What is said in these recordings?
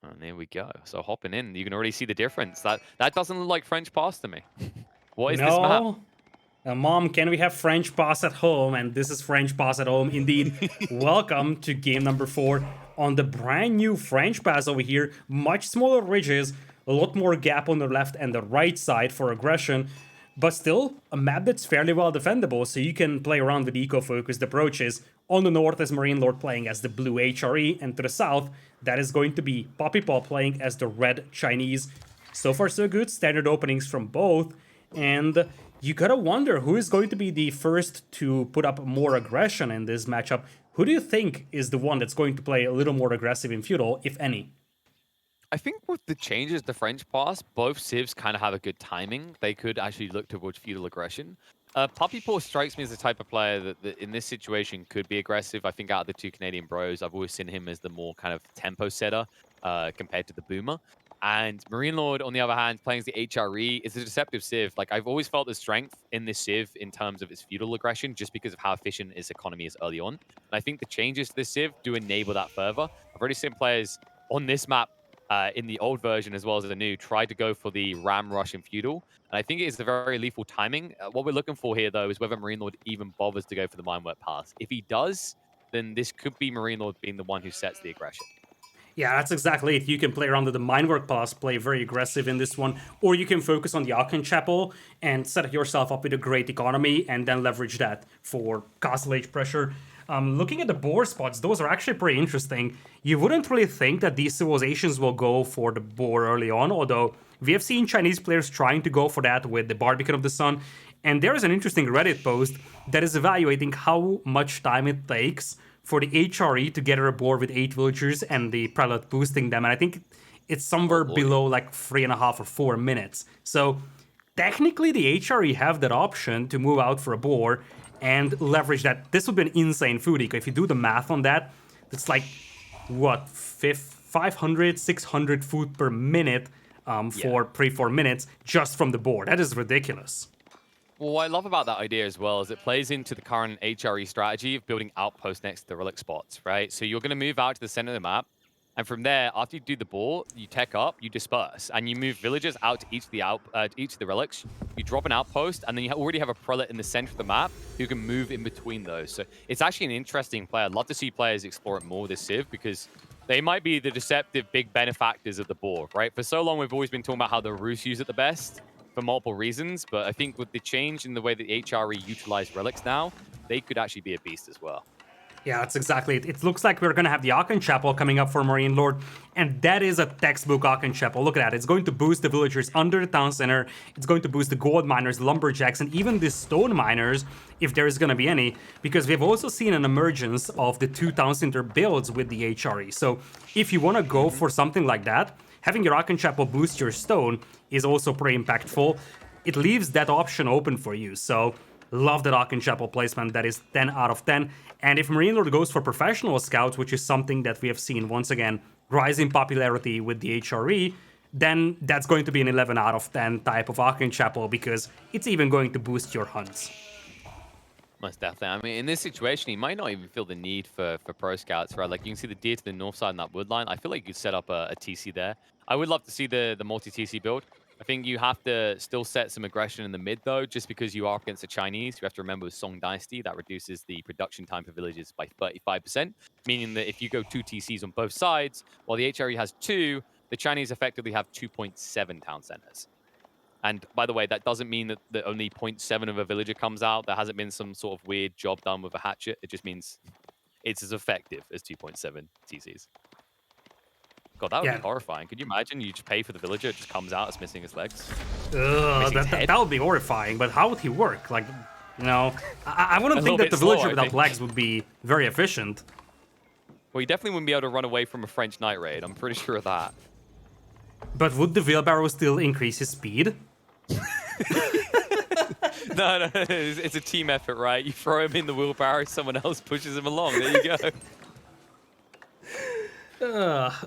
And there we go. So hopping in, you can already see the difference. That doesn't look like French pass to me. What is this map? No. Mom, can we have French pass at home? And this is French pass at home. Indeed, welcome to game number 4 on the brand new French pass over here. Much smaller ridges, a lot more gap on the left and the right side for aggression, but still a map that's fairly well defendable, so you can play around with eco-focused approaches. On the north is MarineLorD playing as the blue HRE, and to the south, that is going to be PuppyPaw playing as the red Chinese. So far so good, standard openings from both, and you gotta wonder who is going to be the first to put up more aggression in this matchup. Who do you think is the one that's going to play a little more aggressive in Feudal, if any? I think with the changes to French pass, both civs kind of have a good timing. They could actually look towards feudal aggression. PuppyPaw strikes me as the type of player that in this situation could be aggressive. I think out of the two Canadian bros, I've always seen him as the more kind of tempo setter compared to the boomer. And MarineLorD, on the other hand, playing as the HRE, is a deceptive civ. Like, I've always felt the strength in this civ in terms of its feudal aggression, just because of how efficient its economy is early on. And I think the changes to this civ do enable that further. I've already seen players on this map in the old version as well as the new, tried to go for the ram rush in feudal. And I think it is a very lethal timing. What we're looking for here, though, is whether MarineLorD even bothers to go for the Minework pass. If he does, then this could be MarineLorD being the one who sets the aggression. Yeah, that's exactly it. You can play around with the Minework pass, play very aggressive in this one, or you can focus on the Aachen Chapel and set yourself up with a great economy and then leverage that for Castle Age pressure. Looking at the boar spots, those are actually pretty interesting. You wouldn't really think that these civilizations will go for the boar early on, although we have seen Chinese players trying to go for that with the Barbican of the Sun. And there is an interesting Reddit post that is evaluating how much time it takes for the HRE to gather a board with 8 villagers and the prelate boosting them. And I think it's somewhere below like 3.5 or 4 minutes. So technically the HRE have that option to move out for a board and leverage that. This would be an insane food eco. If you do the math on that, it's like, what, 500, 600 food per minute for 3-4 minutes just from the board. That is ridiculous. Well, what I love about that idea as well is it plays into the current HRE strategy of building outposts next to the relic spots, right? So you're going to move out to the center of the map, and from there, after you do the ball, you tech up, you disperse, and you move villagers out to each of the relics. You drop an outpost, and then you already have a prelate in the center of the map who can move in between those. So it's actually an interesting play. I'd love to see players explore it more with this civ because they might be the deceptive big benefactors of the board, right? For so long, we've always been talking about how the Rus use it the best for multiple reasons, but I think with the change in the way that the HRE utilize relics now, they could actually be a beast as well. Yeah, that's exactly it. It looks like we're going to have the Aachen Chapel coming up for MarineLorD, and that is a textbook Aachen Chapel. Look at that. It's going to boost the villagers under the town center. It's going to boost the gold miners, lumberjacks, and even the stone miners, if there is going to be any, because we've also seen an emergence of the 2 town center builds with the HRE. So if you want to go for something like that, having your Aachen Chapel boost your stone is also pretty impactful. It leaves that option open for you. So love that Aachen Chapel placement. That is 10 out of 10. And if MarineLorD goes for professional scouts, which is something that we have seen once again rise in popularity with the HRE, then that's going to be an 11 out of 10 type of Aachen Chapel because it's even going to boost your hunts. Most definitely. I mean, in this situation, you might not even feel the need for pro scouts, right? Like, you can see the deer to the north side in that wood line. I feel like you could set up a TC there. I would love to see the multi-TC build. I think you have to still set some aggression in the mid, though, just because you are up against the Chinese. You have to remember with Song Dynasty, that reduces the production time for villages by 35%, meaning that if you go 2 TCs on both sides, while the HRE has 2, the Chinese effectively have 2.7 town centers. And by the way, that doesn't mean that only 0.7 of a villager comes out. There hasn't been some sort of weird job done with a hatchet. It just means it's as effective as 2.7 TCs. God, that would be horrifying. Could you imagine you just pay for the villager, it just comes out, it's missing his legs? That would be horrifying, but how would he work? Like, you know, I wouldn't think that the villager without legs would be very efficient. Well, he definitely wouldn't be able to run away from a French night raid. I'm pretty sure of that. But would the wheelbarrow still increase his speed? No, it's a team effort, right? You throw him in the wheelbarrow, someone else pushes him along. There you go.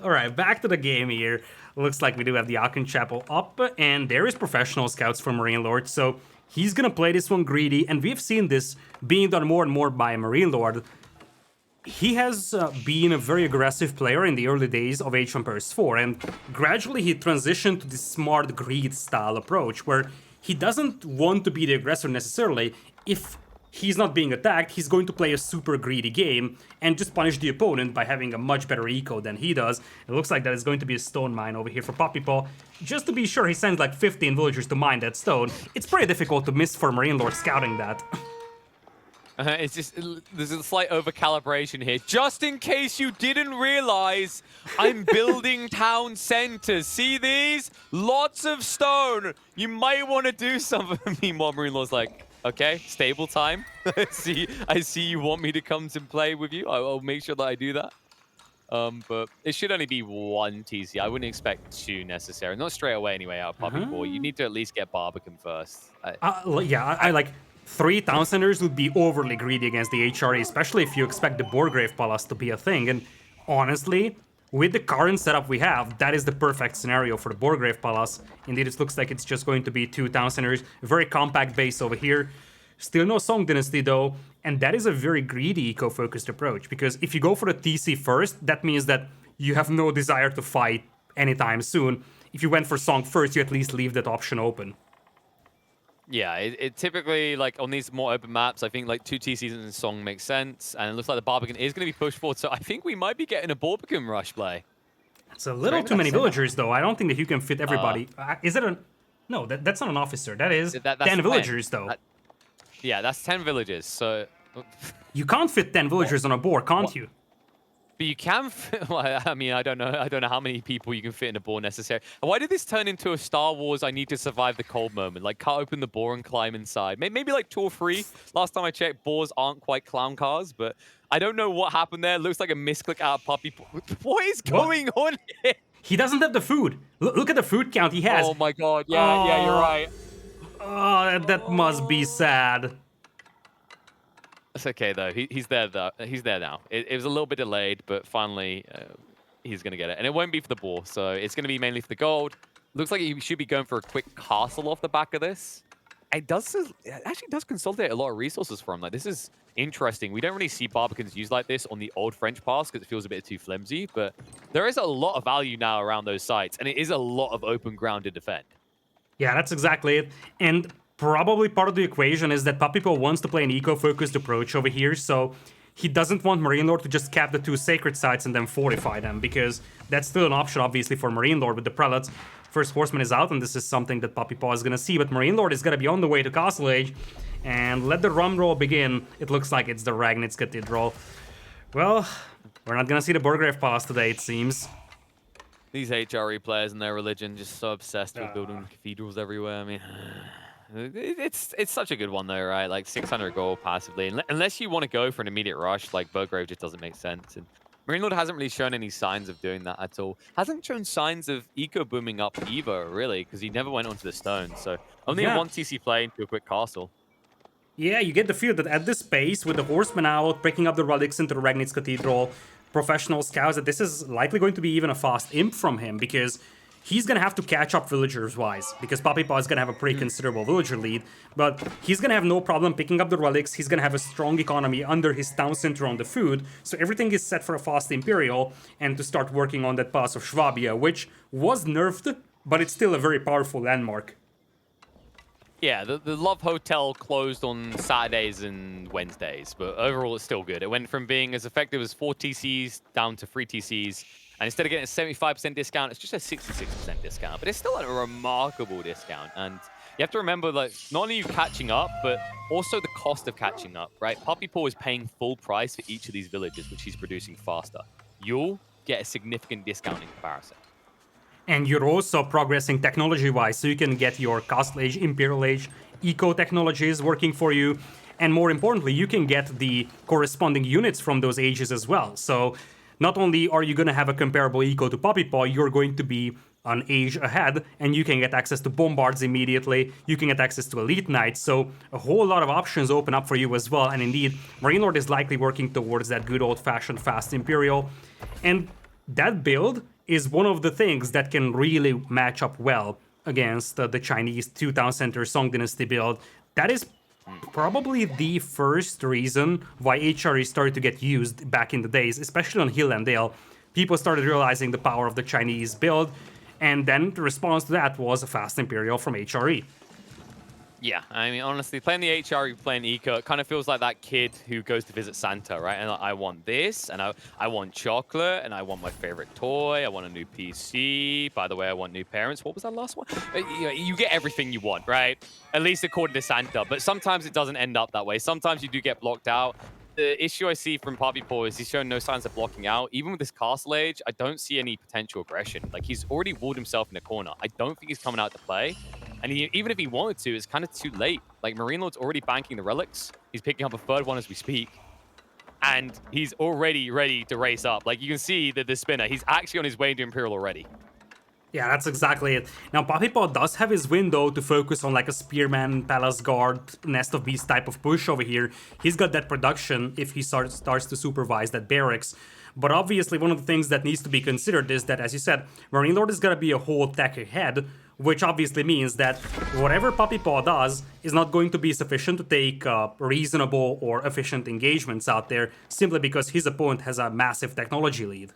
All right, back to the game here. Looks like we do have the Aachen Chapel up, and there is professional scouts for MarineLorD, so he's gonna play this one greedy, and we've seen this being done more and more by MarineLorD. he has been a very aggressive player in the early days of Age of Empires 4, and gradually he transitioned to this smart greed style approach where he doesn't want to be the aggressor necessarily. If he's not being attacked, he's going to play a super greedy game and just punish the opponent by having a much better eco than he does. It looks like that is going to be a stone mine over here for PuppyPaw. Just to be sure, he sends like 15 villagers to mine that stone. It's pretty difficult to miss for MarineLorD scouting that. It's just, there's a slight over-calibration here. Just in case you didn't realize, I'm building town centers. See these? Lots of stone. You might want to do something. Meanwhile, MarineLorD's like, okay, stable time. I see you want me to come and play with you. I'll make sure that I do that. But it should only be one TC. I wouldn't expect two necessarily. Not straight away anyway out of PuppyPaw. You need to at least get Barbican first. I like 3 town centers would be overly greedy against the HRE, especially if you expect the Borgrave Palace to be a thing. And honestly, with the current setup we have, that is the perfect scenario for the Borgrave Palace. Indeed, it looks like it's just going to be 2 town centers. Very compact base over here. Still no Song Dynasty though, and that is a very greedy eco-focused approach, because if you go for the TC first, that means that you have no desire to fight anytime soon. If you went for Song first, you at least leave that option open. Yeah, it typically, like, on these more open maps, I think, like, 2 TCs in Song makes sense, and it looks like the Barbican is going to be pushed forward, so I think we might be getting a Barbican rush play. It's a little too many villagers, though. I don't think that you can fit everybody. Is it a... No, that's not an officer. That is 10 villagers, though. Yeah, that's 10 villagers, so... You can't fit 10 villagers on a board, can't you? But you can fit... Well, I mean, I don't know how many people you can fit in a boar necessarily. Why did this turn into a Star Wars I need to survive the cold moment? Like, cut open the boar and climb inside. Maybe like 2 or 3. Last time I checked, boars aren't quite clown cars, but I don't know what happened there. Looks like a misclick out of Puppy. What is going on here? He doesn't have the food. Look at the food count he has. Oh my god, yeah, you're right. Oh, that must be sad. It's okay though. He's there though. He's there now. It was a little bit delayed, but finally he's gonna get it, and it won't be for the boar. So it's gonna be mainly for the gold. Looks like he should be going for a quick castle off the back of this. It actually does consolidate a lot of resources for him. Like, this is interesting. We don't really see Barbicans used like this on the old French pass because it feels a bit too flimsy, but there is a lot of value now around those sites, and it is a lot of open ground to defend. Yeah, that's exactly it. And probably part of the equation is that PuppyPaw wants to play an eco-focused approach over here, so he doesn't want MarineLorD to just cap the 2 sacred sites and then fortify them, because that's still an option, obviously, for MarineLorD with the prelates. First Horseman is out, and this is something that PuppyPaw is going to see, but MarineLorD is going to be on the way to Castle Age, and let the rum roll begin. It looks like it's the Ragnitz Cathedral. Well, we're not going to see the Borgrave Palace today, it seems. These HRE players and their religion just so obsessed with building cathedrals everywhere. I mean, it's such a good one though, right? Like 600 gold passively. Unless you want to go for an immediate rush, like Burgrave just doesn't make sense. And MarineLorD hasn't really shown any signs of doing that at all. Hasn't shown signs of eco booming up either, really, because he never went onto the stone. So only a 1 TC play into a quick castle. Yeah, you get the feel that at this pace, with the Horseman out, breaking up the relics into the Ragnitz Cathedral, professional scouts, that this is likely going to be even a fast imp from him, because he's going to have to catch up villagers-wise, because PuppyPaw is going to have a pretty considerable villager lead, but he's going to have no problem picking up the relics. He's going to have a strong economy under his town center on the food, so everything is set for a fast Imperial, and to start working on that pass of Schwabia, which was nerfed, but it's still a very powerful landmark. Yeah, the Love Hotel closed on Saturdays and Wednesdays, but overall it's still good. It went from being as effective as 4 TCs down to 3 TCs, and instead of getting a 75% discount, it's just a 66% discount, but it's still a remarkable discount. And you have to remember, like, not only are you catching up, but also the cost of catching up, right? PuppyPaw is paying full price for each of these villages, which he's producing faster. You'll get a significant discount in comparison. And you're also progressing technology-wise, so you can get your Castle Age, Imperial Age, Eco technologies working for you. And more importantly, you can get the corresponding units from those ages as well. So not only are you going to have a comparable Eco to PuppyPaw, you're going to be an age ahead, and you can get access to Bombards immediately. You can get access to Elite Knights, so a whole lot of options open up for you as well. And indeed, MarineLorD is likely working towards that good old-fashioned fast Imperial. And that build is one of the things that can really match up well against the Chinese 2000 Center Song Dynasty build. That is probably the first reason why HRE started to get used back in the days, especially on Hill and Dale. People started realizing the power of the Chinese build, and then the response to that was a fast Imperial from HRE. Yeah, I mean, honestly, playing the HRE, playing Eco, it kind of feels like that kid who goes to visit Santa, right? And like, I want this, and I want chocolate, and I want my favorite toy, I want a new PC. By the way, I want new parents. What was that last one? You get everything you want, right? At least according to Santa. But sometimes it doesn't end up that way. Sometimes you do get blocked out. The issue I see from PuppyPaw is he's shown no signs of blocking out. Even with this castle age, I don't see any potential aggression. Like, he's already walled himself in a corner. I don't think he's coming out to play. And even if he wanted to, it's kind of too late. Like, MarineLorD's already banking the relics. He's picking up a third one as we speak. And he's already ready to race up. Like, you can see that the spinner, he's actually on his way into Imperial already. Yeah, that's exactly it. Now, PuppyPaw does have his window to focus on like a Spearman, Palace Guard, Nest of Beasts type of push over here. He's got that production if he starts to supervise that barracks. But obviously, one of the things that needs to be considered is that, as you said, MarineLorD is going to be a whole tech ahead, which obviously means that whatever PuppyPaw does is not going to be sufficient to take reasonable or efficient engagements out there, simply because his opponent has a massive technology lead.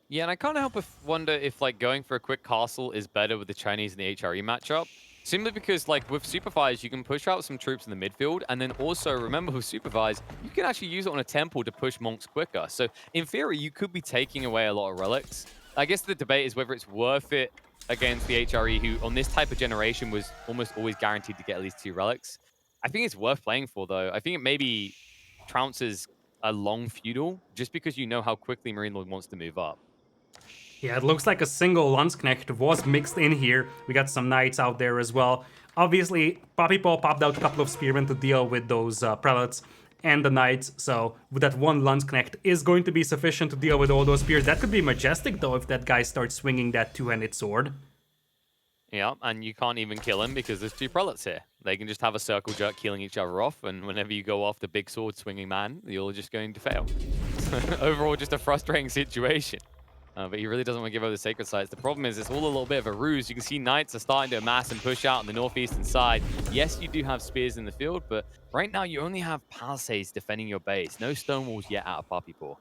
Yeah, and I can't help but wonder if, like, going for a quick castle is better with the Chinese and the HRE matchup. Simply because, like, with Supervise, you can push out some troops in the midfield, and then also, remember, with Supervise, you can actually use it on a temple to push monks quicker. So, in theory, you could be taking away a lot of relics. I guess the debate is whether it's worth it against the HRE, who, on this type of generation, was almost always guaranteed to get at least 2 relics. I think it's worth playing for, though. I think it maybe trounces a long feudal, just because you know how quickly MarineLorD wants to move up. Yeah, it looks like a single Landsknecht was mixed in here. We got some knights out there as well. Obviously, PuppyPaw popped out a couple of spearmen to deal with those prelates and the knights, so with that one Landsknecht is going to be sufficient to deal with all those spears. That could be majestic, though, if that guy starts swinging that two-handed sword. Yeah, and you can't even kill him because there's 2 prelates here. They can just have a circle jerk killing each other off, and whenever you go off the big sword swinging man, you're just going to fail. Overall, just a frustrating situation. But he really doesn't want to give over the sacred sites. The problem is it's all a little bit of a ruse. You can see knights are starting to amass and push out on the northeastern side. Yes, you do have spears in the field, but right now you only have palisades defending your base. No stone walls yet out of PuppyPaw.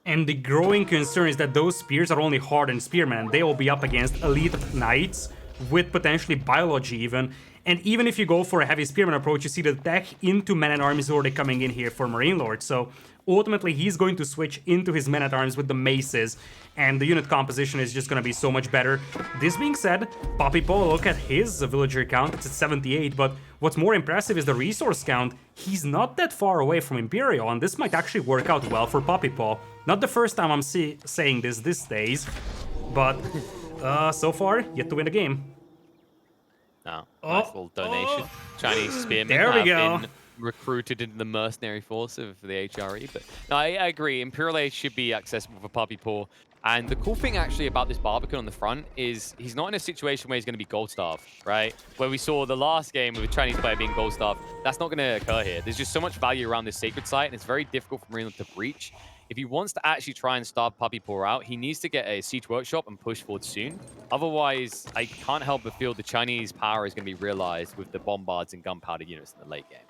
And the growing concern is that those spears are only hardened spearmen. They will be up against elite knights with potentially biology even. And even if you go for a heavy spearman approach, you see the tech into men-at-arms is already coming in here for MarineLorD. So ultimately, he's going to switch into his men-at-arms with the maces, and the unit composition is just going to be so much better. This being said, PuppyPaw, look at his villager count. It's at 78, but what's more impressive is the resource count. He's not that far away from Imperial, and this might actually work out well for PuppyPaw. Not the first time I'm saying this these days, but so far, yet to win the game. Oh, nice little donation. Chinese spearmen There we go. been recruited into the mercenary force of the HRE. But no, I agree. Imperial Age should be accessible for PuppyPaw. And the cool thing actually about this Barbican on the front is he's not in a situation where he's going to be gold starved, right? Where we saw the last game with a Chinese player being gold starved. That's not going to occur here. There's just so much value around this sacred site, and it's very difficult for MarineLorD to breach. If he wants to actually try and starve PuppyPaw out, he needs to get a siege workshop and push forward soon. Otherwise, I can't help but feel the Chinese power is going to be realized with the bombards and gunpowder units in the late game.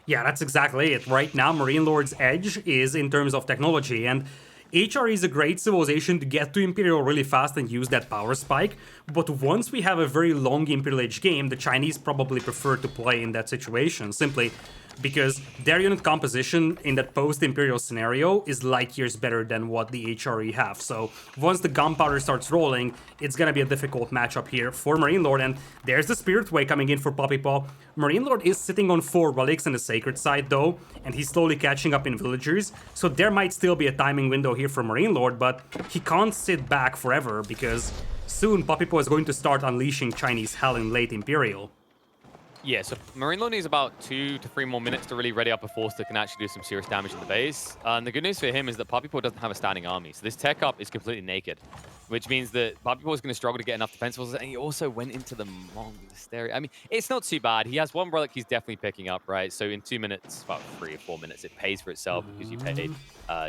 Yeah, that's exactly it. Right now, MarineLorD's edge is in terms of technology, and HR is a great civilization to get to Imperial really fast and use that power spike, but once we have a very long Imperial Age game, the Chinese probably prefer to play in that situation, simply because their unit composition in that post-Imperial scenario is light years better than what the HRE have. So once the gunpowder starts rolling, it's gonna be a difficult matchup here for MarineLorD, and there's the Spirit Way coming in for PuppyPaw. MarineLorD is sitting on 4 relics in the sacred side though, and he's slowly catching up in villagers, so there might still be a timing window here for MarineLorD, but he can't sit back forever because soon PuppyPaw is going to start unleashing Chinese hell in late Imperial. Yeah, so MarineLorD needs about 2 to 3 more minutes to really ready up a force that can actually do some serious damage in the base. And the good news for him is that PuppyPaw doesn't have a standing army. So this tech up is completely naked, which means that PuppyPaw is going to struggle to get enough defense forces. And he also went into the monastery. I mean, it's not too bad. He has 1 relic he's definitely picking up, right? So in 2 minutes, about 3 or 4 minutes, it pays for itself because you paid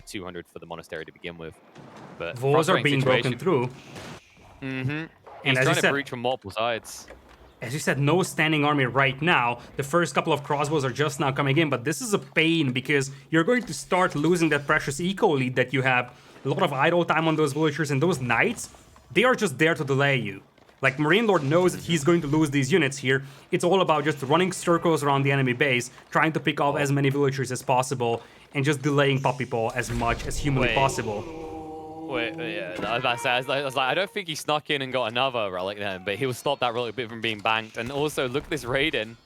200 for the monastery to begin with. But Walls are being broken through. Mm-hmm. And He's as you trying to said, breach from multiple sides. As you said, no standing army right now. The first couple of crossbows are just now coming in, but this is a pain because you're going to start losing that precious eco lead that you have. A lot of idle time on those villagers, and those knights, they are just there to delay you. Like, MarineLorD knows that he's going to lose these units here. It's all about just running circles around the enemy base, trying to pick off as many villagers as possible, and just delaying PuppyPaw as much as humanly possible. Yeah, I was about to say, I was like, I don't think he snuck in and got another relic then, but he'll stop that relic bit from being banked. And also, look at this raid-in.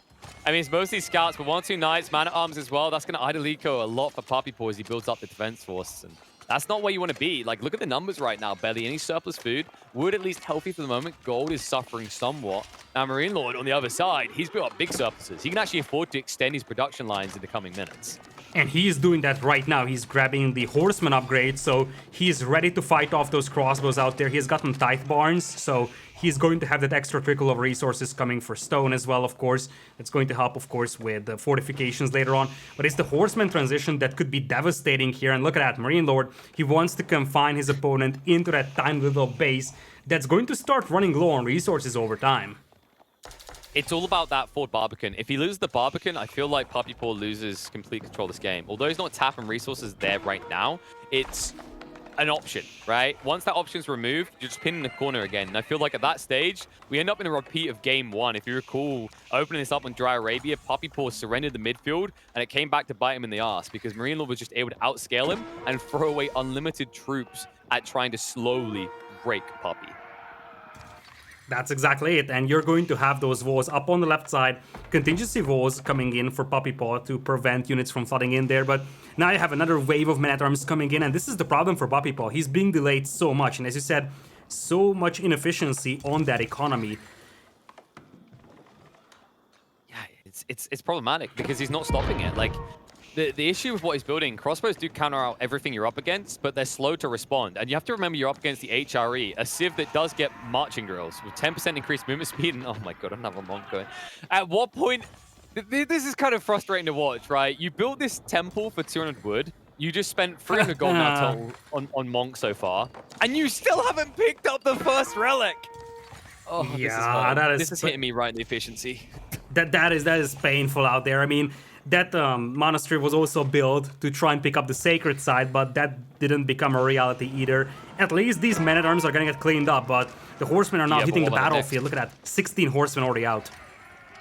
I mean, it's mostly scouts, but 1-2 knights, man-at-arms as well. That's going to idle eco a lot for PuppyPaw as he builds up the defense force. And that's not where you want to be. Like, look at the numbers right now, Belly. Any surplus food, wood at least healthy for the moment. Gold is suffering somewhat. Now, MarineLorD on the other side, he's built up big surpluses. He can actually afford to extend his production lines in the coming minutes. And he is doing that right now. He's grabbing the horseman upgrade, so he's ready to fight off those crossbows out there. He's gotten tithe barns, so he's going to have that extra trickle of resources coming for stone as well, of course. That's going to help, of course, with the fortifications later on. But it's the horseman transition that could be devastating here. And look at that, MarineLorD, he wants to confine his opponent into that tiny little base that's going to start running low on resources over time. It's all about that Ford Barbican. If he loses the Barbican, I feel like PuppyPaw loses complete control of this game. Although he's not tapping resources there right now, it's an option, right? Once that option's removed, you're just pinning the corner again. And I feel like at that stage, we end up in a repeat of game one. If you recall, opening this up on Dry Arabia, PuppyPaw surrendered the midfield, and it came back to bite him in the ass because MarineLorD was just able to outscale him and throw away unlimited troops at trying to slowly break Puppy. That's exactly it, and you're going to have those walls up on the left side, contingency walls coming in for PuppyPaw to prevent units from flooding in there, but now you have another wave of men-at-arms coming in, and this is the problem for PuppyPaw. He's being delayed so much, and as you said, so much inefficiency on that economy. Yeah, it's problematic because he's not stopping it. Like, the issue with what he's building, crossbows do counter out everything you're up against, but they're slow to respond. And you have to remember you're up against the HRE, a civ that does get marching drills with 10% increased movement speed. And oh my god, another monk going. At what point... This is kind of frustrating to watch, right? You built this temple for 200 wood. You just spent 300 gold now on monk so far. And you still haven't picked up the first relic! Oh, yeah, this is hitting me right in the efficiency. That is painful out there. I mean, that monastery was also built to try and pick up the sacred side, but that didn't become a reality either. At least these men-at-arms are going to get cleaned up, but the horsemen are now hitting the battlefield. Look at that, 16 horsemen already out.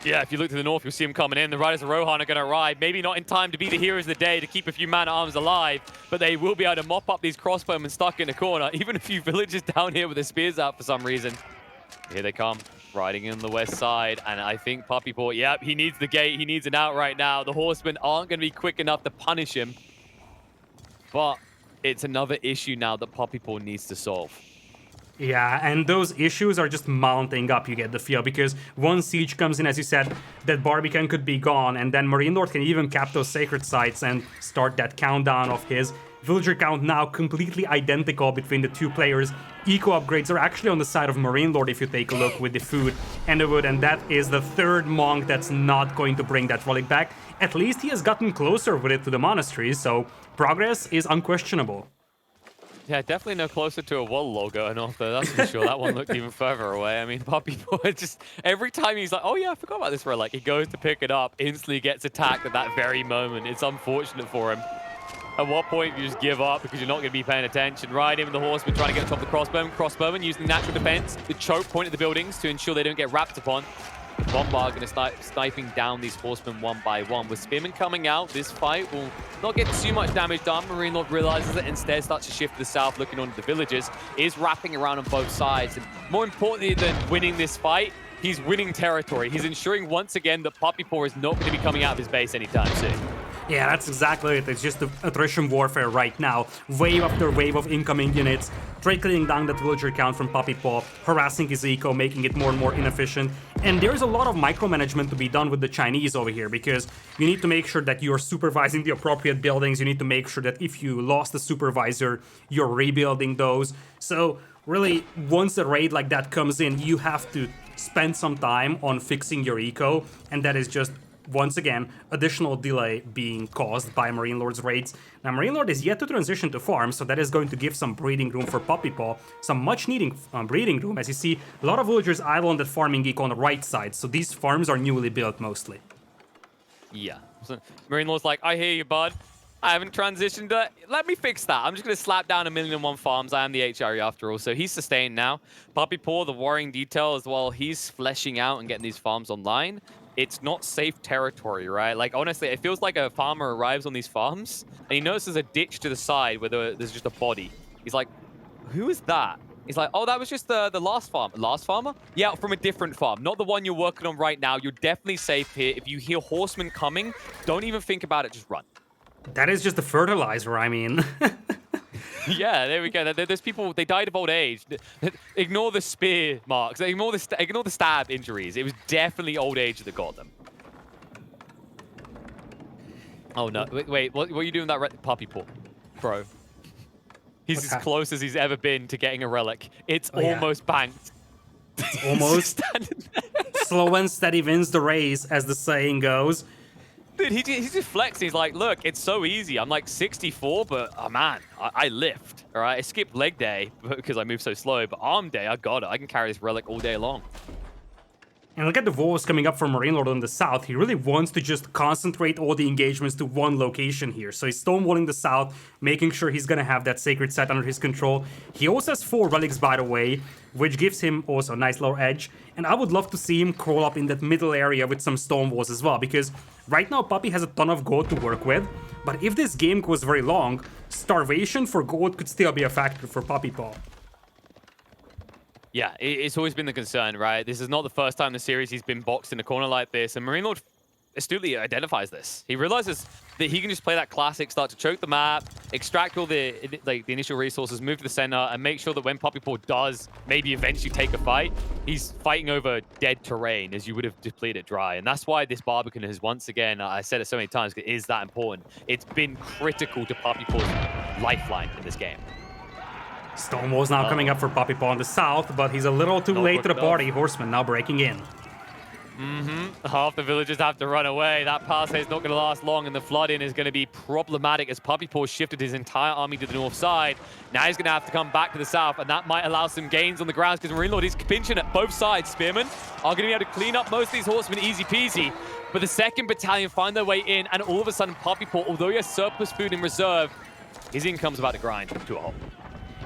Yeah, if you look to the north, you'll see them coming in. The Riders of Rohan are going to arrive. Maybe not in time to be the heroes of the day to keep a few man-at-arms alive, but they will be able to mop up these crossbowmen stuck in the corner. Even a few villagers down here with their spears out for some reason. Here they come, riding in the west side, and I think PuppyPaw, yep, he needs the gate, he needs an out right now. The horsemen aren't going to be quick enough to punish him, but it's another issue now that PuppyPaw needs to solve. Yeah, and those issues are just mounting up, you get the feel, because one siege comes in, as you said, that Barbican could be gone, and then MarineLorD can even cap those sacred sites and start that countdown of his. Villager count now completely identical between the two players. Eco upgrades are actually on the side of MarineLorD if you take a look with the food and the wood, and that is the third monk that's not going to bring that relic back. At least he has gotten closer with it to the monastery, so progress is unquestionable. Yeah, definitely no closer to a wall logo and off there, that's for sure. That one looked even further away. I mean, PuppyPaw just, every time he's like, oh yeah, I forgot about this relic, he goes to pick it up, instantly gets attacked at that very moment. It's unfortunate for him. At what point you just give up because you're not going to be paying attention? Right in with the horseman trying to get on top of the crossbowman. Crossbowman using natural defense, the choke point at the buildings to ensure they don't get wrapped upon. Bombard going to start sniping down these horsemen one by one. With Spearman coming out, this fight will not get too much damage done. MarineLorD realizes it, instead starts to shift to the south, looking onto the villages. Is wrapping around on both sides. And more importantly than winning this fight, he's winning territory. He's ensuring once again that PuppyPaw is not going to be coming out of his base anytime soon. Yeah, that's exactly it. It's just the attrition warfare right now. Wave after wave of incoming units, trickling down that villager count from PuppyPaw, harassing his eco, making it more and more inefficient. And there's a lot of micromanagement to be done with the Chinese over here, because you need to make sure that you're supervising the appropriate buildings. You need to make sure that if you lost a supervisor, you're rebuilding those. So really, once a raid like that comes in, you have to spend some time on fixing your eco, and that is just once again, additional delay being caused by MarineLorD's raids. Now, MarineLorD is yet to transition to farm, so that is going to give some breeding room for PuppyPaw, some much-needed breeding room. As you see, a lot of villagers idle on that farming geek on the right side, so these farms are newly built mostly. Yeah. So MarineLorD's like, I hear you, bud. I haven't transitioned. Let me fix that. I'm just going to slap down 1,000,001 farms. I am the HRE after all. So he's sustained now. PuppyPaw, the worrying detail as well, he's fleshing out and getting these farms online. It's not safe territory, right? Like, honestly, it feels like a farmer arrives on these farms and he notices a ditch to the side where there's just a body. He's like, who is that? He's like, oh, that was just the last farm. Last farmer? Yeah, from a different farm. Not the one you're working on right now. You're definitely safe here. If you hear horsemen coming, don't even think about it. Just run. That is just the fertilizer, I mean. Yeah, there we go. There's people, they died of old age. Ignore the spear marks. Ignore the stab injuries. It was definitely old age that got them. Oh, no. Wait, what are you doing with that PuppyPaw? Bro. He's as close as he's ever been to getting a relic. It's almost banked. It's almost. Slow and steady wins the race, as the saying goes. Dude, he's just flexing. He's like, look, it's so easy. I'm like 64, but, oh, man, I lift, all right? I skipped leg day because I move so slow, but arm day, I got it. I can carry this relic all day long. And look at the wolves coming up from MarineLorD on the south. He really wants to just concentrate all the engagements to one location here. So he's stonewalling the south, making sure he's gonna have that sacred site under his control. He also has 4 relics, by the way, which gives him also a nice lower edge. And I would love to see him crawl up in that middle area with some stone walls as well, because right now Puppy has a ton of gold to work with. But if this game goes very long, starvation for gold could still be a factor for PuppyPaw. Yeah, it's always been the concern, right? This is not the first time in the series he's been boxed in a corner like this, and MarineLorD astutely identifies this. He realizes that he can just play that classic, start to choke the map, extract all the initial resources, move to the center, and make sure that when PuppyPaw does maybe eventually take a fight, he's fighting over dead terrain as you would have depleted dry. And that's why this Barbican has once again, I said it so many times, it is that important. It's been critical to PuppyPaw's lifeline in this game. Stonewall's now coming up for PuppyPaw on the south, but he's a little too late to the party. Horseman now breaking in. Half the villagers have to run away. That pass is not going to last long, and the flood-in is going to be problematic as PuppyPaw shifted his entire army to the north side. Now he's going to have to come back to the south, and that might allow some gains on the grounds because MarineLorD is pinching at both sides. Spearmen are going to be able to clean up most of these horsemen easy peasy, but the 2nd Battalion find their way in, and all of a sudden PuppyPaw, although he has surplus food in reserve, his income's about to grind to a halt.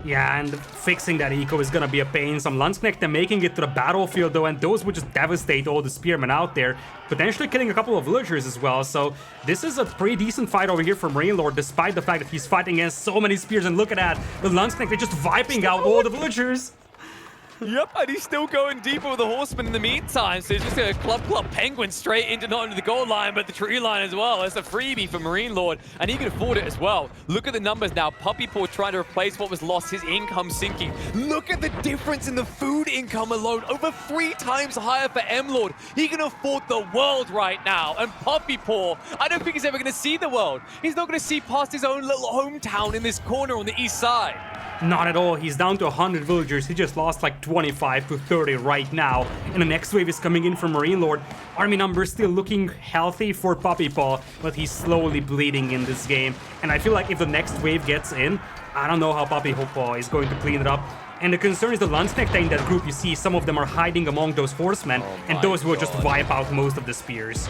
Yeah, and fixing that eco is gonna be a pain. Some Landsknecht are making it to the battlefield though, and those would just devastate all the spearmen out there, potentially killing a couple of villagers as well. So this is a pretty decent fight over here for MarineLorD, despite the fact that he's fighting against so many spears. And look at that, the Landsknecht, they're just wiping out all the villagers. Yep, and he's still going deeper with the horseman in the meantime, so he's just going to club penguin straight into not only the goal line, but the tree line as well. It's a freebie for MarineLorD, and he can afford it as well. Look at the numbers now. PuppyPaw trying to replace what was lost, his income sinking. Look at the difference in the food income alone, over 3 times higher for MLord. He can afford the world right now, and PuppyPaw, I don't think he's ever going to see the world. He's not going to see past his own little hometown in this corner on the east side. Not at all. He's down to 100 villagers. He just lost like 25 to 30 right now. And the next wave is coming in from MarineLorD. Army numbers still looking healthy for PuppyPaw, but he's slowly bleeding in this game. And I feel like if the next wave gets in, I don't know how PuppyPaw is going to clean it up. And the concern is the Landsknecht in that group. You see, some of them are hiding among those horsemen, and those will just wipe out most of the spears.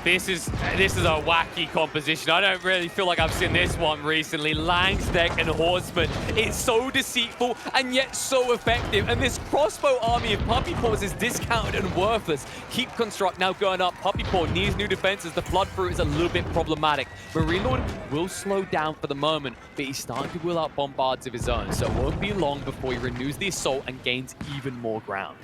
This is a wacky composition. I don't really feel like I've seen this one recently. Landsknecht and Horseman. It's so deceitful and yet so effective. And this crossbow army of PuppyPaws is discounted and worthless. Keep Construct now going up. PuppyPaw needs new defenses. The flood through is a little bit problematic. MarineLorD will slow down for the moment, but he's starting to wheel out bombards of his own. So it won't be long before he renews the assault and gains even more ground.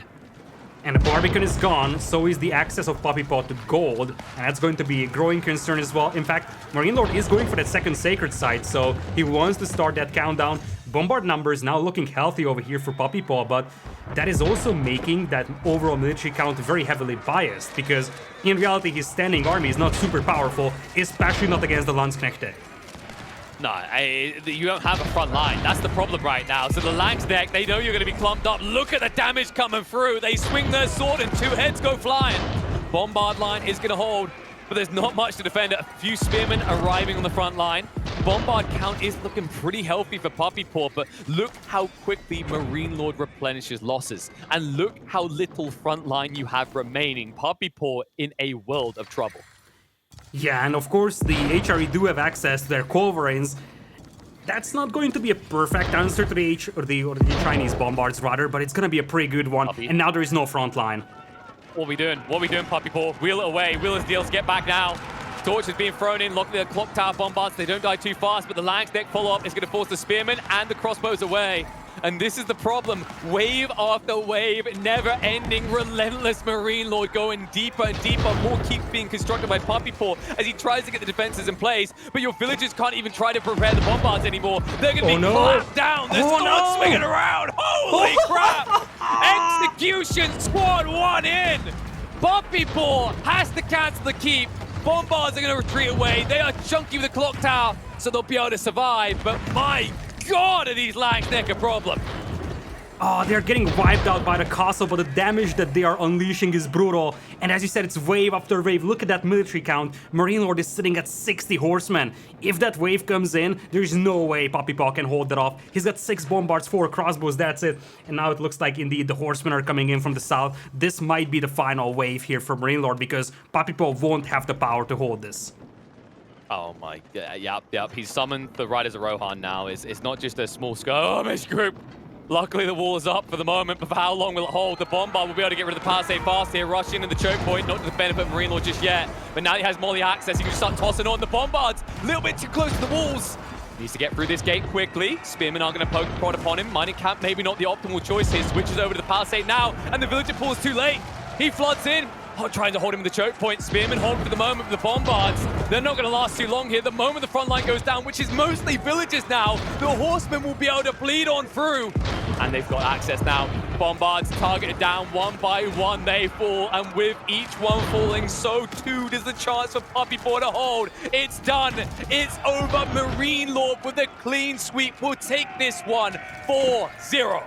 And the Barbican is gone, so is the access of PuppyPaw to gold, and that's going to be a growing concern as well. In fact, MarineLorD is going for that 2nd sacred site, so he wants to start that countdown. Bombard numbers now looking healthy over here for PuppyPaw, but that is also making that overall military count very heavily biased, because in reality his standing army is not super powerful, especially not against the Landsknechte. No, you don't have a front line. That's the problem right now. So the Landsknecht, they know you're going to be clumped up. Look at the damage coming through. They swing their sword and 2 heads go flying. Bombard line is going to hold, but there's not much to defend. A few spearmen arriving on the front line. Bombard count is looking pretty healthy for PuppyPaw, but look how quickly MarineLorD replenishes losses. And look how little front line you have remaining. PuppyPaw in a world of trouble. Yeah, and of course the HRE do have access to their culverins. That's not going to be a perfect answer to the Chinese bombards rather, but it's going to be a pretty good one. Puppy. And now there is no front line. What are we doing? What are we doing, PuppyPaw? Wheel it away. Wheeler's deals get back now. Torch is being thrown in, locking the clock tower bombards. They don't die too fast, but the Lang's deck follow-up is going to force the spearmen and the crossbows away. And this is the problem. Wave after wave, never-ending, relentless MarineLorD going deeper and deeper. More keeps being constructed by PuppyPaw as he tries to get the defenses in place. But your villagers can't even try to prepare the bombards anymore. They're going to be clapped down. The sword swinging around. Holy crap! Execution squad 1 in. PuppyPaw has to cancel the keep. Bombards are going to retreat away. They are chunky with the clock tower, so they'll be able to survive. But my God, are these Lang's neck a problem? Oh, they're getting wiped out by the castle, but the damage that they are unleashing is brutal. And as you said, it's wave after wave. Look at that military count. MarineLorD is sitting at 60 horsemen. If that wave comes in, there's no way PuppyPaw can hold that off. He's got 6 bombards, 4 crossbows, that's it. And now it looks like indeed the horsemen are coming in from the south. This might be the final wave here for MarineLorD because PuppyPaw won't have the power to hold this. Oh my God, yep. He's summoned the Riders of Rohan now. It's not just a small skirmish group. Luckily, the wall is up for the moment, but for how long will it hold? The Bombard will be able to get rid of the Palisade fast here, rush into the choke point, not to the benefit of MarineLorD just yet. But now he has Molly access, he can just start tossing on the Bombards. A little bit too close to the walls. Needs to get through this gate quickly. Spearmen are going to poke and prod upon him. Mining camp, maybe not the optimal choice here. Switches over to the Palisade now, and the villager pulls too late. He floods in. Trying to hold him in the choke point. Spearmen hold for the moment with the Bombards. They're not going to last too long here. The moment the front line goes down, which is mostly villagers now, the Horsemen will be able to bleed on through. And they've got access now. Bombards targeted down one by one. They fall, and with each one falling, so too does the chance for PuppyPaw to hold. It's done. It's over. MarineLorD with a clean sweep will take this one 4-0.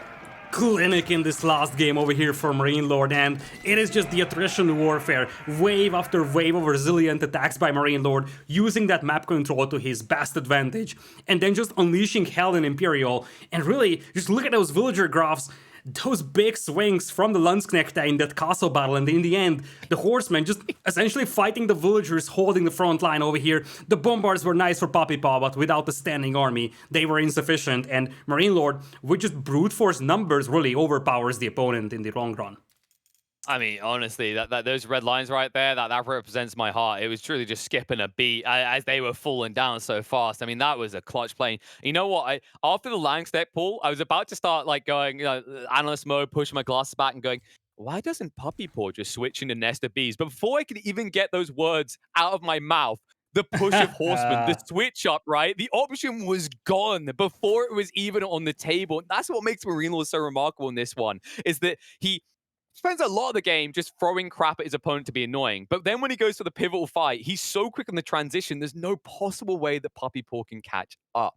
Clinic in this last game over here for MarineLorD, and it is just the attrition warfare, wave after wave of resilient attacks by MarineLorD, using that map control to his best advantage, and then just unleashing hell in Imperial. And really, just look at those villager graphs. Those big swings from the Landsknechte in that castle battle, and in the end, the horsemen just essentially fighting the villagers, holding the front line over here. The bombards were nice for PuppyPaw, but without the standing army, they were insufficient, and MarineLorD, with just brute force numbers, really overpowers the opponent in the long run. I mean, honestly, those red lines right there, that represents my heart. It was truly just skipping a beat as they were falling down so fast. I mean, that was a clutch play. You know what? After the Lang step pull, I was about to start like going, analyst mode, pushing my glasses back and going, why doesn't PuppyPaw just switch into Nest of Bees? But before I could even get those words out of my mouth, the push of Horsemen, the switch up, right? The option was gone before it was even on the table. That's what makes MarineLorD so remarkable in this one, is that he spends a lot of the game just throwing crap at his opponent to be annoying. But then when he goes for the pivotal fight, he's so quick on the transition, there's no possible way that PuppyPaw can catch up.